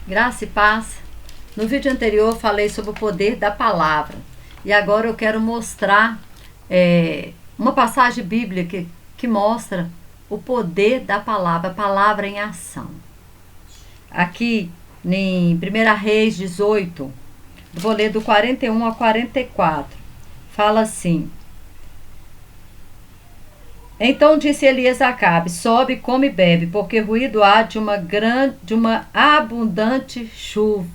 Graça e paz. No vídeo anterior eu falei sobre o poder da palavra. E agora eu quero mostrar uma passagem bíblica que mostra o poder da palavra, a palavra em ação. Aqui em 1 Reis 18, vou ler do 41 a 44. Fala assim: Então disse Elias a Acabe: Sobe, come e bebe, porque ruído há de uma abundante chuva.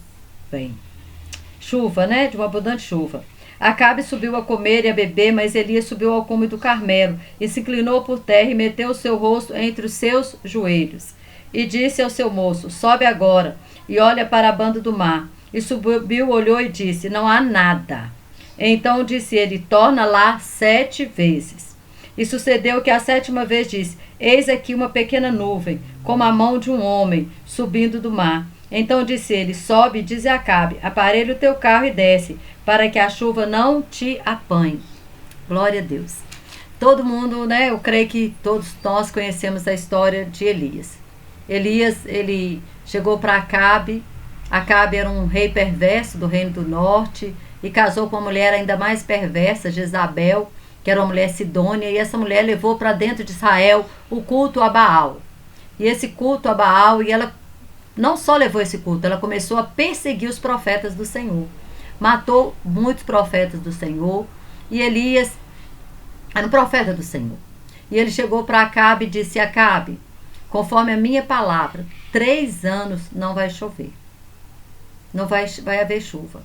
De uma abundante chuva. Acabe subiu a comer e a beber, mas Elias subiu ao cume do Carmelo e se inclinou por terra e meteu o seu rosto entre os seus joelhos. E disse ao seu moço: Sobe agora e olha para a banda do mar. E subiu, olhou e disse: Não há nada. Então disse ele: Torna lá 7 vezes. E sucedeu que a 7ª vez disse: Eis aqui uma pequena nuvem, como a mão de um homem, subindo do mar. Então disse ele: Sobe e dize a Acabe: Aparelha o teu carro e desce, para que a chuva não te apanhe. Glória a Deus. Todo mundo, eu creio que todos nós conhecemos a história de Elias. Elias, ele chegou para Acabe. Acabe era um rei perverso do reino do norte e casou com uma mulher ainda mais perversa, Jezabel, que era uma mulher sidônia, e essa mulher levou para dentro de Israel o culto a Baal. E esse culto a Baal, e ela não só levou esse culto, ela começou a perseguir os profetas do Senhor. Matou muitos profetas do Senhor, e Elias era um profeta do Senhor. E ele chegou para Acabe e disse: Acabe, conforme a minha palavra, 3 anos não vai chover. Não vai haver chuva.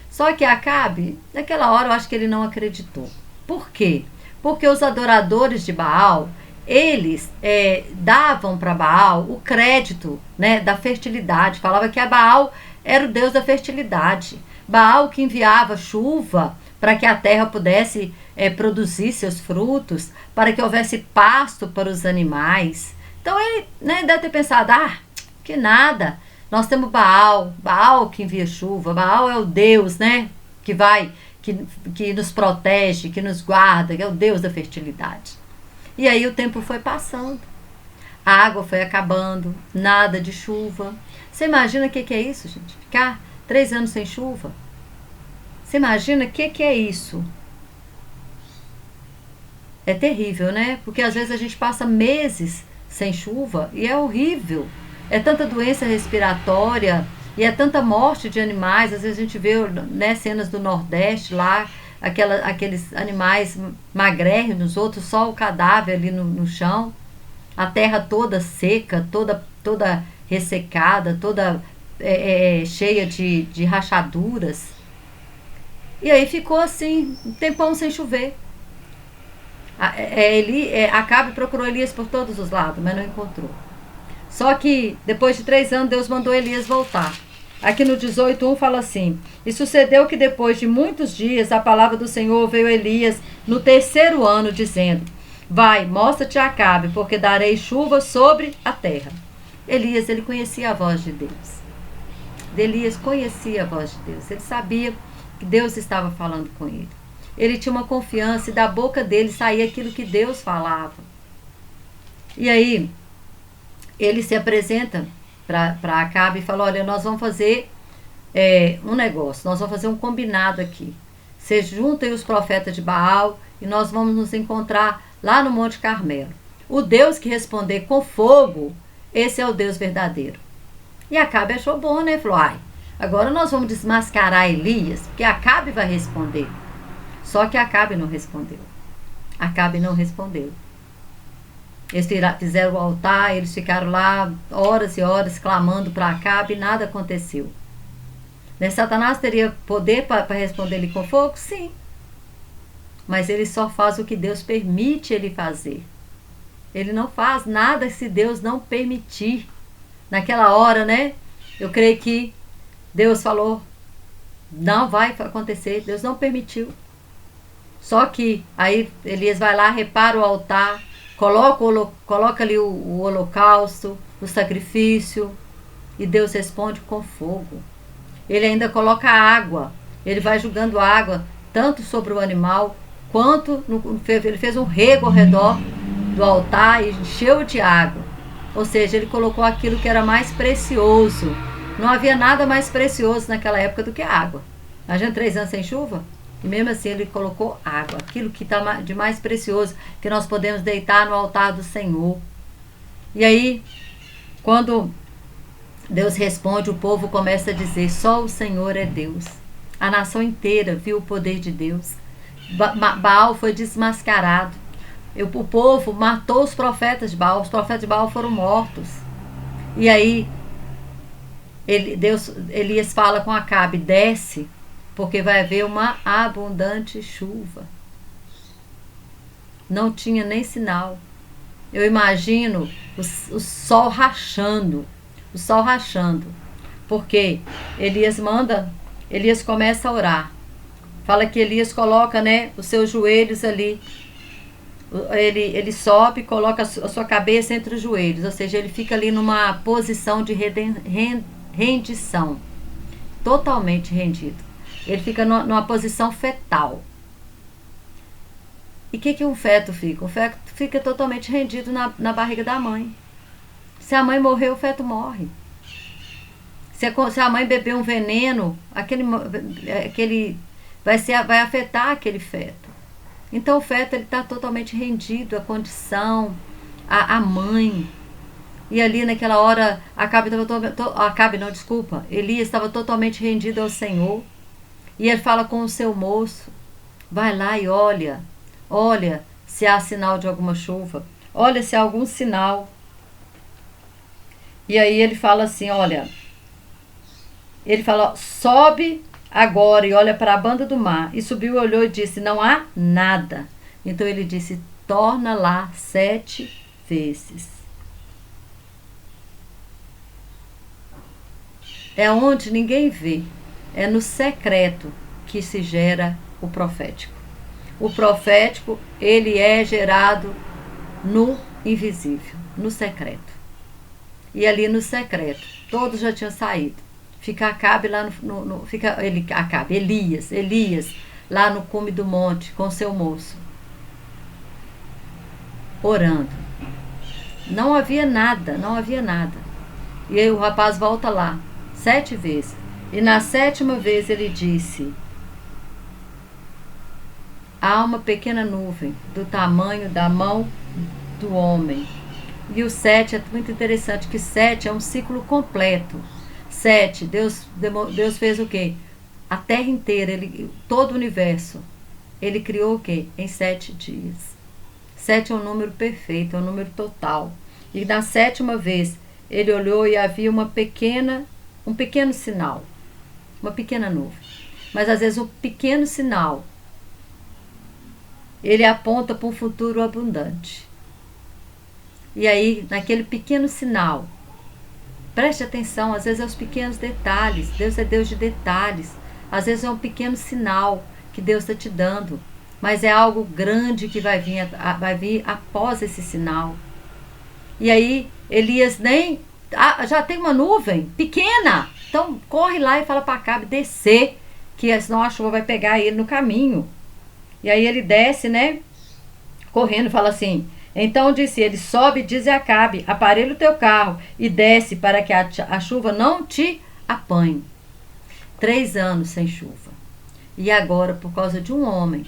Só que Acabe, naquela hora, eu acho que ele não acreditou. Por quê? Porque os adoradores de Baal, eles davam para Baal o crédito, da fertilidade. Falava que a Baal era o deus da fertilidade. Baal que enviava chuva para que a terra pudesse produzir seus frutos, para que houvesse pasto para os animais. Então ele deve ter pensado: que nada, nós temos Baal que envia chuva, Baal é o Deus que nos protege, que nos guarda, que é o Deus da fertilidade. E aí o tempo foi passando, a água foi acabando, nada de chuva. Você imagina o que é isso, gente? Ficar 3 anos sem chuva? Você imagina o que é isso? É terrível, Porque às vezes a gente passa meses sem chuva e é horrível. É tanta doença respiratória e é tanta morte de animais. Às vezes a gente vê cenas do Nordeste lá, aqueles animais magrérrimos, outros só o cadáver ali no chão, a terra toda seca, toda ressecada, toda cheia de rachaduras. E aí ficou assim, um tempão sem chover. Acabe procurou Elias por todos os lados, mas não encontrou. Só que depois de 3 anos Deus mandou Elias voltar. Aqui no 18:1 fala assim: E sucedeu que depois de muitos dias a palavra do Senhor veio a Elias no 3º ano, dizendo: Vai, mostra-te a Acabe, porque darei chuva sobre a terra. Elias, ele conhecia a voz de Deus. Elias conhecia a voz de Deus. Ele sabia que Deus estava falando com ele. Ele tinha uma confiança e da boca dele saía aquilo que Deus falava. E aí ele se apresenta para Acabe e fala: Olha, nós vamos fazer um negócio, nós vamos fazer um combinado aqui. Você junta aí os profetas de Baal e nós vamos nos encontrar lá no Monte Carmelo. O Deus que responder com fogo, esse é o Deus verdadeiro. E Acabe achou bom, Falou: agora nós vamos desmascarar Elias, porque Acabe vai responder. Só que Acabe não respondeu. Acabe não respondeu. Eles fizeram o altar, eles ficaram lá horas e horas clamando para Acabe e nada aconteceu. Satanás teria poder para responder ele com fogo? Sim. Mas ele só faz o que Deus permite ele fazer. Ele não faz nada se Deus não permitir. Naquela hora, eu creio que Deus falou: não vai acontecer. Deus não permitiu. Só que aí Elias vai lá, repara o altar, coloca ali o holocausto, o sacrifício, e Deus responde com fogo. Ele ainda coloca água, ele vai jogando água tanto sobre o animal quanto ele fez um rego ao redor do altar e encheu de água. Ou seja, ele colocou aquilo que era mais precioso Não havia nada mais precioso naquela época do que a água. Imagina 3 anos sem chuva. E mesmo assim ele colocou água. Aquilo que está de mais precioso, que nós podemos deitar no altar do Senhor. E aí, quando Deus responde, o povo começa a dizer, só o Senhor é Deus. A nação inteira viu o poder de Deus. Baal foi desmascarado. O povo matou os profetas de Baal. Os profetas de Baal foram mortos. E aí, Elias fala com Acabe, desce, porque vai haver uma abundante chuva. Não tinha nem sinal. Eu imagino o sol rachando. O sol rachando. Porque Elias começa a orar. Fala que Elias coloca, né, os seus joelhos ali. Ele sobe e coloca a sua cabeça entre os joelhos. Ou seja, ele fica ali numa posição de rendição. Totalmente rendido. Ele fica numa posição fetal. E o que um feto fica? O feto fica totalmente rendido na barriga da mãe. Se a mãe morrer, o feto morre. Se a mãe beber um veneno, aquele vai afetar aquele feto. Então o feto está totalmente rendido à condição, à mãe. E ali naquela hora, Elias estava totalmente rendido ao Senhor. E ele fala com o seu moço, vai lá e olha se há sinal de alguma chuva, olha se há algum sinal. E aí ele fala assim, sobe agora e olha para a banda do mar. E subiu, olhou e disse, não há nada. Então ele disse, torna lá 7 vezes. É onde ninguém vê. É no secreto que se gera o profético. O profético, ele é gerado no invisível, no secreto. E ali no secreto, todos já tinham saído. Fica Acabe lá Elias, lá no cume do monte, com seu moço, orando. Não havia nada. E aí o rapaz volta lá, 7 vezes. E na 7ª vez ele disse, há uma pequena nuvem do tamanho da mão do homem. E o 7 é muito interessante, que 7 é um ciclo completo. 7, Deus fez o quê? A terra inteira, todo o universo. Ele criou o quê? Em 7 dias. 7 é um número perfeito, é um número total. E na 7ª vez, ele olhou e havia um pequeno sinal. Uma pequena nuvem. Mas às vezes o pequeno sinal, ele aponta para um futuro abundante. E aí, naquele pequeno sinal, preste atenção, às vezes é os pequenos detalhes. Deus é Deus de detalhes. Às vezes é um pequeno sinal que Deus está te dando, mas é algo grande que vai vir após esse sinal. E aí, Elias já tem uma nuvem pequena. Então, corre lá e fala para Acabe descer, que senão a chuva vai pegar ele no caminho. E aí ele desce, né? Correndo, fala assim. Então disse ele, sobe, diz a Acabe, aparelha o teu carro e desce para que a chuva não te apanhe. 3 anos sem chuva. E agora, por causa de um homem,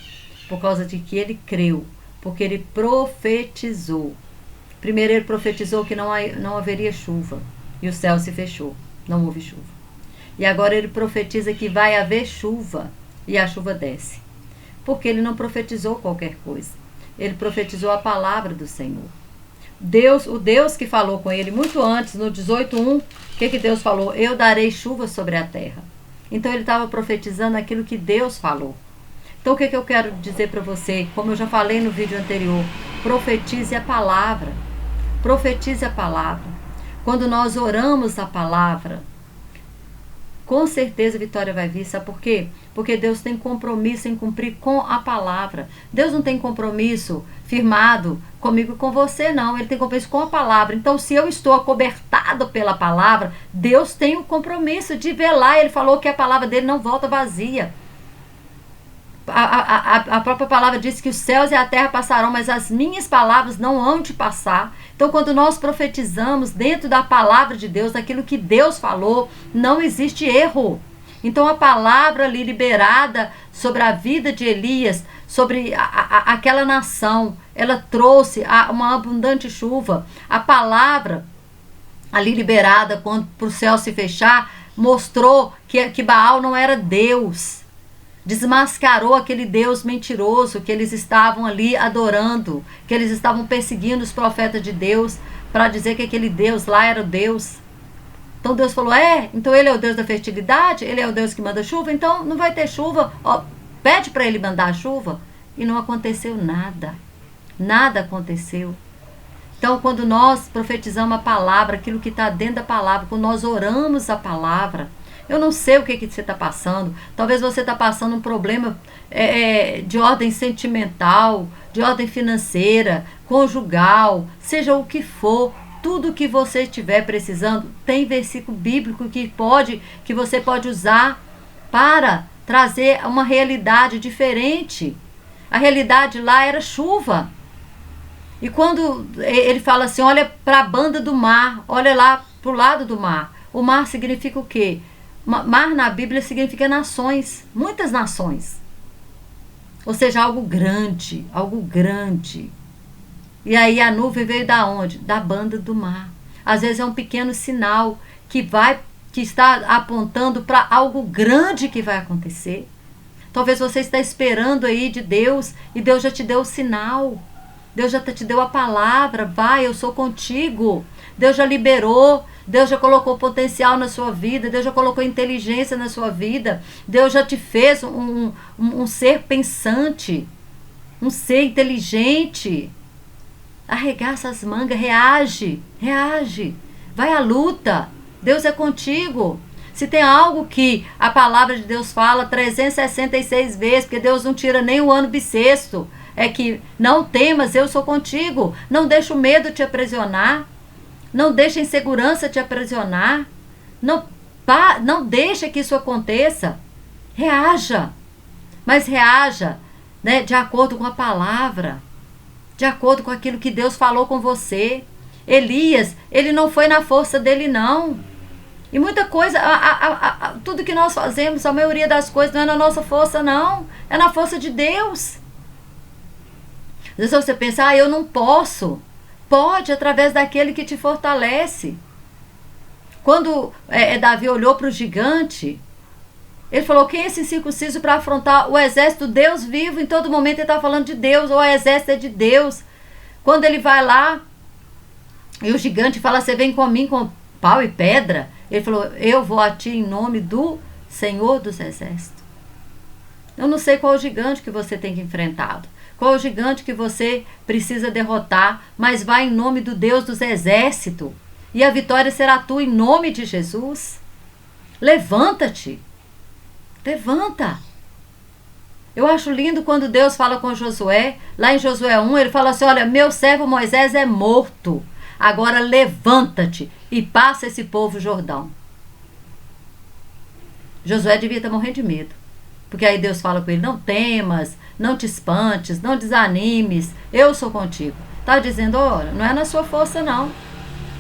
por causa de que ele creu, porque ele profetizou. Primeiro ele profetizou que não haveria chuva. E o céu se fechou. Não houve chuva. E agora ele profetiza que vai haver chuva. E a chuva desce. Porque ele não profetizou qualquer coisa. Ele profetizou a palavra do Senhor. O Deus que falou com ele muito antes, no 18:1, o que Deus falou? Eu darei chuva sobre a terra. Então ele estava profetizando aquilo que Deus falou. Então o que eu quero dizer para você? Como eu já falei no vídeo anterior, profetize a palavra. Profetize a palavra. Quando nós oramos a palavra, com certeza a vitória vai vir. Sabe por quê? Porque Deus tem compromisso em cumprir com a palavra. Deus não tem compromisso firmado comigo e com você, não. Ele tem compromisso com a palavra. Então, se eu estou acobertado pela palavra, Deus tem o compromisso de velar. Ele falou que a palavra dele não volta vazia. A própria palavra diz que os céus e a terra passarão, mas as minhas palavras não hão de passar. Então, quando nós profetizamos dentro da palavra de Deus, daquilo que Deus falou, não existe erro. Então, a palavra ali liberada sobre a vida de Elias, sobre aquela nação, ela trouxe uma abundante chuva. A palavra ali liberada para o céu se fechar, mostrou que Baal não era Deus. Desmascarou aquele Deus mentiroso que eles estavam ali adorando, que eles estavam perseguindo os profetas de Deus para dizer que aquele Deus lá era o Deus. Então Deus falou, então ele é o Deus da fertilidade, ele é o Deus que manda chuva, então não vai ter chuva, pede para ele mandar a chuva. E não aconteceu nada, nada aconteceu. Então quando nós profetizamos a palavra, aquilo que está dentro da palavra, quando nós oramos a palavra, eu não sei o que você está passando. Talvez você está passando um problema de ordem sentimental, de ordem financeira, conjugal, seja o que for. Tudo que você estiver precisando, tem versículo bíblico que você pode usar para trazer uma realidade diferente. A realidade lá era chuva. E quando ele fala assim, olha para a banda do mar, olha lá para o lado do mar. O mar significa o quê? Mar na Bíblia significa nações, muitas nações. Ou seja, algo grande, algo grande. E aí a nuvem veio da onde? Da banda do mar. Às vezes é um pequeno sinal que está apontando para algo grande que vai acontecer. Talvez você está esperando aí de Deus e Deus já te deu o sinal. Deus já te deu a palavra, vai, eu sou contigo. Deus já liberou. Deus já colocou potencial na sua vida, Deus já colocou inteligência na sua vida, Deus já te fez um ser pensante, um ser inteligente. Arregaça as mangas, reage, vai à luta, Deus é contigo. Se tem algo que a palavra de Deus fala 366 vezes, porque Deus não tira nem o ano bissexto, é que não temas, eu sou contigo, não deixa o medo te aprisionar. Não deixe a insegurança te aprisionar. Não deixe que isso aconteça. Reaja. Mas reaja, né, de acordo com a palavra. De acordo com aquilo que Deus falou com você. Elias, ele não foi na força dele, não. E muita coisa, tudo que nós fazemos, a maioria das coisas não é na nossa força, não. É na força de Deus. Às vezes você pensa, eu não posso. Pode, através daquele que te fortalece. Quando Davi olhou para o gigante, ele falou, quem é esse incircunciso para afrontar o exército? Deus vivo, em todo momento ele está falando de Deus, o exército é de Deus. Quando ele vai lá, e o gigante fala, você vem com mim com pau e pedra? Ele falou, eu vou a ti em nome do Senhor dos Exércitos. Eu não sei qual é o gigante que você tem que enfrentado. Qual é o gigante que você precisa derrotar, mas vai em nome do Deus dos exércitos. E a vitória será tua em nome de Jesus. Levanta-te. Levanta. Eu acho lindo quando Deus fala com Josué, lá em Josué 1, ele fala assim, olha, meu servo Moisés é morto. Agora levanta-te e passa esse povo o Jordão. Josué devia estar morrendo de medo. Porque aí Deus fala com ele, não temas, não te espantes, não desanimes, eu sou contigo. Está dizendo, olha, não é na sua força não.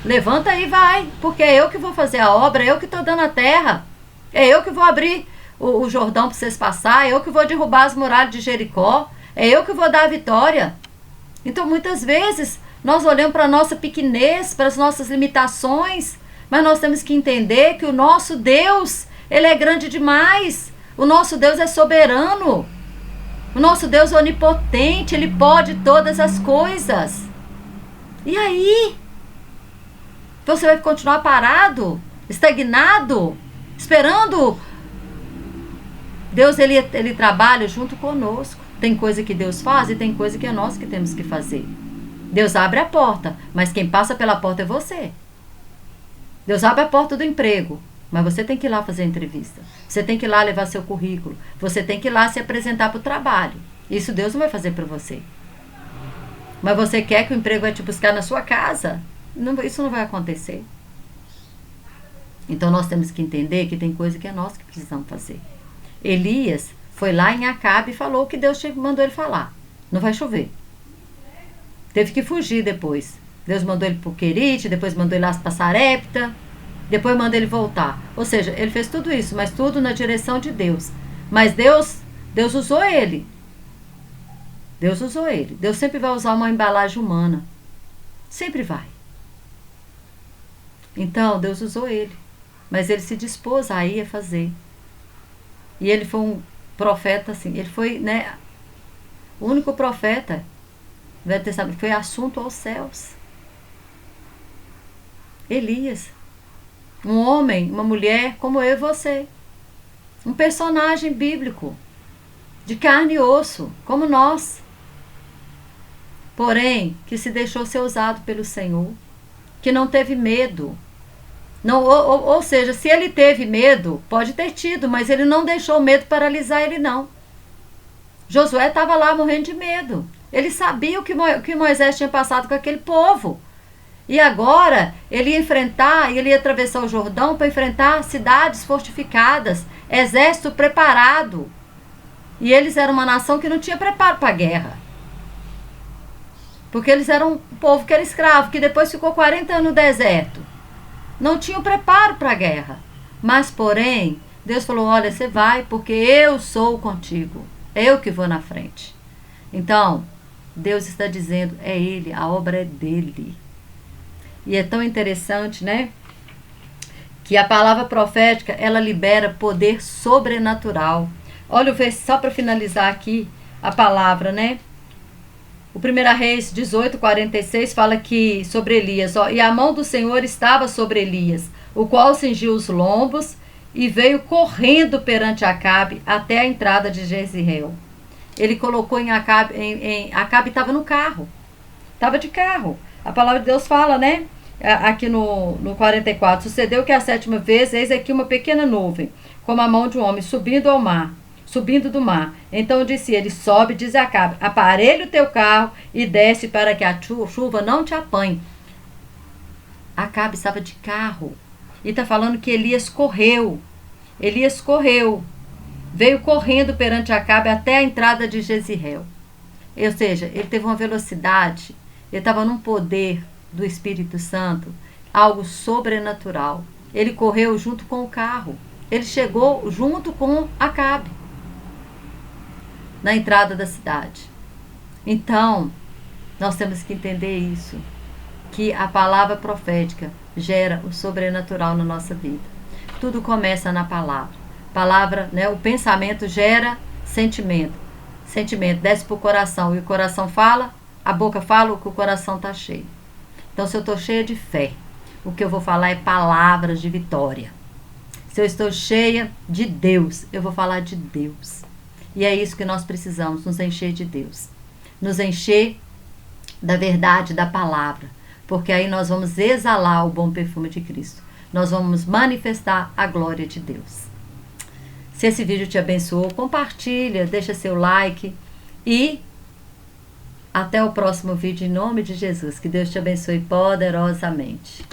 Levanta e vai, porque é eu que vou fazer a obra, é eu que estou dando a terra. É eu que vou abrir o Jordão para vocês passar, é eu que vou derrubar as muralhas de Jericó, é eu que vou dar a vitória. Então muitas vezes nós olhamos para a nossa pequenez, para as nossas limitações, mas nós temos que entender que o nosso Deus, ele é grande demais. O nosso Deus é soberano. O nosso Deus é onipotente. Ele pode todas as coisas. E aí? Você vai continuar parado? Estagnado? Esperando? Deus, ele trabalha junto conosco. Tem coisa que Deus faz e tem coisa que é nós que temos que fazer. Deus abre a porta, mas quem passa pela porta é você. Deus abre a porta do emprego, mas você tem que ir lá fazer a entrevista. Você tem que ir lá levar seu currículo. Você tem que ir lá se apresentar para o trabalho. Isso Deus não vai fazer para você. Mas você quer que o emprego vai te buscar na sua casa? Não, isso não vai acontecer. Então nós temos que entender que tem coisa que é nós que precisamos fazer. Elias Foi lá em Acabe e falou o que Deus mandou ele falar. Não vai chover. Teve que fugir depois. Deus mandou ele para o Querite, depois mandou ele lá para Sarepta, depois mandou ele voltar. Ou seja, ele fez tudo isso, mas tudo na direção de Deus. Mas Deus usou ele. Deus usou ele. Deus sempre vai usar uma embalagem humana. Sempre vai. Então, Deus usou ele. Mas ele se dispôs a ir a fazer. E ele foi um profeta, assim. Ele foi, né? O único profeta do Velho Testamento foi assunto aos céus. Elias. Um homem, uma mulher como eu e você. Um personagem bíblico. De carne e osso, como nós. Porém, que se deixou ser usado pelo Senhor. Que não teve medo. Não, ou seja, se ele teve medo, pode ter tido, mas ele não deixou o medo paralisar ele, não. Josué estava lá morrendo de medo. Ele sabia o que Moisés tinha passado com aquele povo. E agora ele ia enfrentar, ele ia atravessar o Jordão para enfrentar cidades fortificadas, exército preparado. E eles eram uma nação que não tinha preparo para a guerra. Porque eles eram um povo que era escravo, que depois ficou 40 anos no deserto. Não tinham preparo para a guerra. Mas, porém, Deus falou, olha, você vai porque eu sou contigo. Eu que vou na frente. Então, Deus está dizendo, é Ele, a obra é dele. E é tão interessante, né? Que a palavra profética, ela libera poder sobrenatural. Olha o verso, só para finalizar aqui a palavra, né? O 1 Reis 18:46 fala que sobre Elias, ó, e a mão do Senhor estava sobre Elias, o qual cingiu os lombos e veio correndo perante Acabe até a entrada de Jezreel. Ele colocou em Acabe, Acabe estava no carro, estava de carro. A palavra de Deus fala, né? Aqui no 44, sucedeu que a 7ª vez, eis aqui uma pequena nuvem, como a mão de um homem subindo do mar. Então disse ele, sobe, diz Acabe, aparelha o teu carro e desce para que a chuva não te apanhe. Acabe estava de carro. E está falando que Elias correu, veio correndo perante Acabe até a entrada de Jezreel. Ou seja, ele teve uma velocidade, ele estava num poder do Espírito Santo, algo sobrenatural. Ele correu junto com o carro. Ele chegou junto com Acabe na entrada da cidade. Então, nós temos que entender isso, que a palavra profética gera o sobrenatural na nossa vida. Tudo começa na palavra. Palavra, né, o pensamento gera sentimento. Sentimento desce para o coração e o coração fala, a boca fala o que o coração está cheio. Então, se eu estou cheia de fé, o que eu vou falar é palavras de vitória. Se eu estou cheia de Deus, eu vou falar de Deus. E é isso que nós precisamos, nos encher de Deus. Nos encher da verdade, da palavra. Porque aí nós vamos exalar o bom perfume de Cristo. Nós vamos manifestar a glória de Deus. Se esse vídeo te abençoou, compartilha, deixa seu like e até o próximo vídeo em nome de Jesus. Que Deus te abençoe poderosamente.